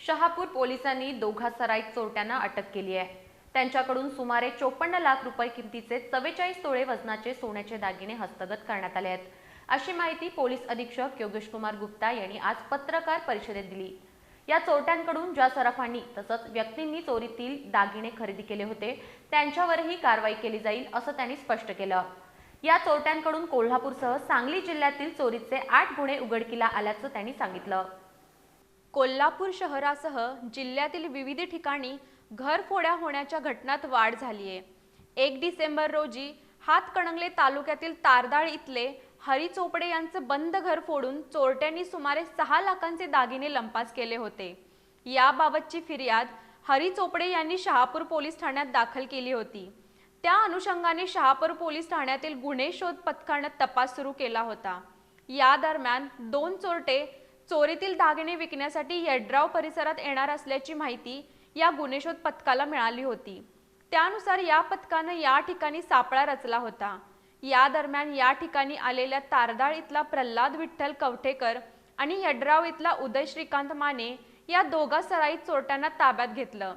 शहापूर पोलिसांनी दोघा सराईत चोरट्यांना अटक केली आहे। त्यांच्याकडून सुमारे 54 लाख रुपये किमतीचे 44 तोळे वजनाचे सोन्याचे दागिने हस्तगत करण्यात आले आहेत, अशी माहिती पोलीस अधीक्षक योगेश कुमार गुप्ता यांनी आज पत्रकार परिषदेत दिली। या चोरट्यांकडून ज्या सराफांनी तसंच व्यक्तींनी चोरीतील दागिने खरेदी केले होते त्यांच्यावरही कारवाई केली जाईल, असं त्यांनी स्पष्ट केलं। या चोरट्यांकडून कोल्हापूरसह सांगली जिल्ह्यातील चोरीचे 8 गुन्हे उघडकीला आल्याचं त्यांनी सांगितलं। कोल्हापूर शहरासह जिल्ह्यातील विविध ठिकाणी घरफोड्या होण्याच्या घटनात वाढ झाली आहे। 1 डिसेंबर रोजी हातकणंगले तालुक्यातील तारदाळ इथले हरी चोपडे यांचं बंद घर फोडून चोरट्यांनी सुमारे 6 लाखांचे दागिने लंपास केले होते। याबाबतची फिर्याद हरी चोपडे यांनी शहापूर पोलीस ठाण्यात दाखल केली होती। त्या अनुषंगाने शहापूर पोलीस ठाण्यातील गुन्हे शोध पथकाने तपास सुरू केला होता। या दरम्यान 2 चोरटे चोरीतील दागिने विकण्यासाठी यड्राव परिसरात येणार असल्याची माहिती या गुन्हे शोध पथकाला मिळाली होती। त्यानुसार या पथकाने या ठिकाणी सापळा रचला होता। या दरम्यान या ठिकाणी आलेल्या तारदाळ इथला प्रल्हाद विठ्ठल कवठेकर आणि यड्राव इथला उदय श्रीकांत माने या दोघा सराईत चोरट्यांना ताब्यात घेतलं।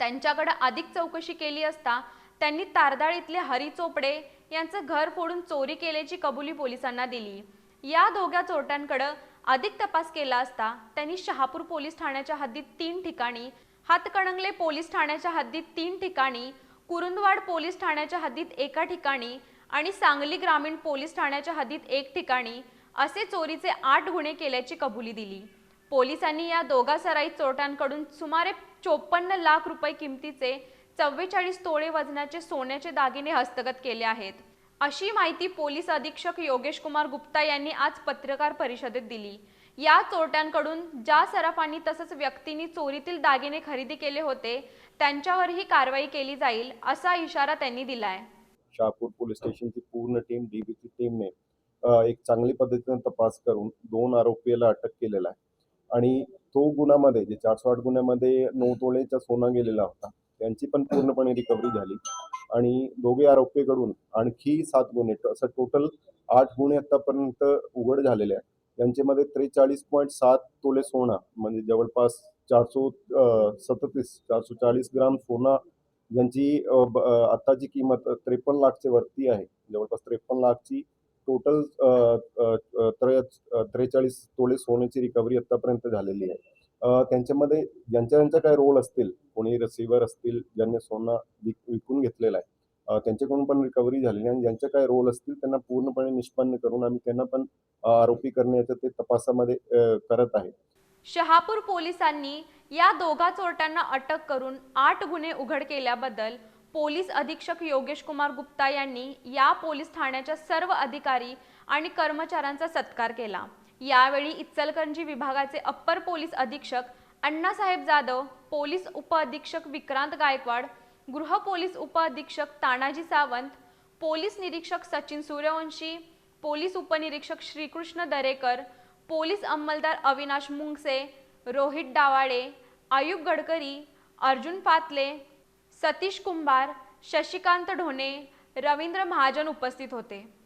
त्यांच्याकडे अधिक चौकशी केली असता त्यांनी तारदाळ इथले हरी चोपडे यांचं घर फोडून चोरी केल्याची कबुली पोलिसांना दिली। या दोघा चोरट्यांकडे अधिक तपास केला असता त्यांनी शहापूर पोलीस ठाण्याच्या हद्दीत 3 ठिकाणी, हातकणंगले पोलीस ठाण्याच्या हद्दीत 3 ठिकाणी, कुरुंदवाड पोलीस ठाण्याच्या हद्दीत 1 ठिकाणी आणि सांगली ग्रामीण पोलीस ठाण्याच्या हद्दीत 1 ठिकाणी असे चोरीचे 8 गुन्हे केल्याची कबुली दिली। पोलिसांनी या दोघा सराईत चोरट्यांकडून सुमारे 54 लाख रुपये किमतीचे 44 तोळे वजनाचे सोन्याचे दागिने हस्तगत केले आहेत, अशी माहिती पोलीस अधीक्षक योगेश कुमार गुप्ता यांनी आज पत्रकार परिषदेत दिली। या चोरट्यांकडून ज्या सराफांनी तसंच व्यक्तींनी चोरीतील दागिने खरेदी केले होते त्यांच्यावरही कारवाई केली जाईल, असा इशारा त्यांनी दिलाय। शहापूर पोलीस स्टेशनची पूर्ण टीम, डीबीची टीमने एक चांगली पद्धतीने तपास करून 2 आरोपीला अटक केलेला आहे आणि तो गुन्ह्यामध्ये जे 408 गुन्ह्यामध्ये 9 तोळेचा सोना गेलेला होता त्यांची पण पूर्णपणे रिकव्हरी झाली आणि दोघे आरोपीकडून आणखी 7 गुन्हे, असं टोटल 8 गुन्हे आतापर्यंत उघड झालेले आहेत। त्यांच्यामध्ये 43.7 तोळे सोना म्हणजे जवळपास 440 ग्राम सोना, ज्यांची आताची किंमत 53 लाखच्या वरती आहे। जवळपास 53 लाखची टोटल 43 तोळे सोन्याची रिकव्हरी आतापर्यंत झालेली आहे। त्यांच्यामध्ये ज्यांचा काय रोल असतील, कोणी रिसिव्हर असतील ज्यांनी सोना विकून घेतलेला आहे त्यांच्याकडून पण रिकव्हरी झालेली आहे आणि ज्यांचे काय रोल असतील त्यांना पूर्णपणे निष्पन्न करून आम्ही त्यांना पण आरोपी करण्याचं ते तपासामध्ये करत आहे। शहापूर पोलिसांनी या दोघा चोरट्यांना अटक करून 8 गुन्हे उघड केल्याबद्दल पोलीस अधीक्षक योगेश कुमार गुप्ता यांनी या पोलीस ठाण्याच्या सर्व अधिकारी आणि कर्मचाऱ्यांचा सत्कार केला। यावेळी इचलकरंजी विभागाचे अप्पर पोलीस अधीक्षक अण्णासाहेब जाधव, पोलीस उपअधीक्षक विक्रांत गायकवाड, गृह पोलीस उपअधीक्षक तानाजी सावंत, पोलीस निरीक्षक सचिन सूर्यवंशी, पोलीस उपनिरीक्षक श्रीकृष्ण दरेकर, पोलीस अंमलदार अविनाश मुंगसे, रोहित डावाळे, आयुब गडकरी, अर्जुन पातले, सतीश कुंभार, शशिकांत ढोणे, रवींद्र महाजन उपस्थित होते।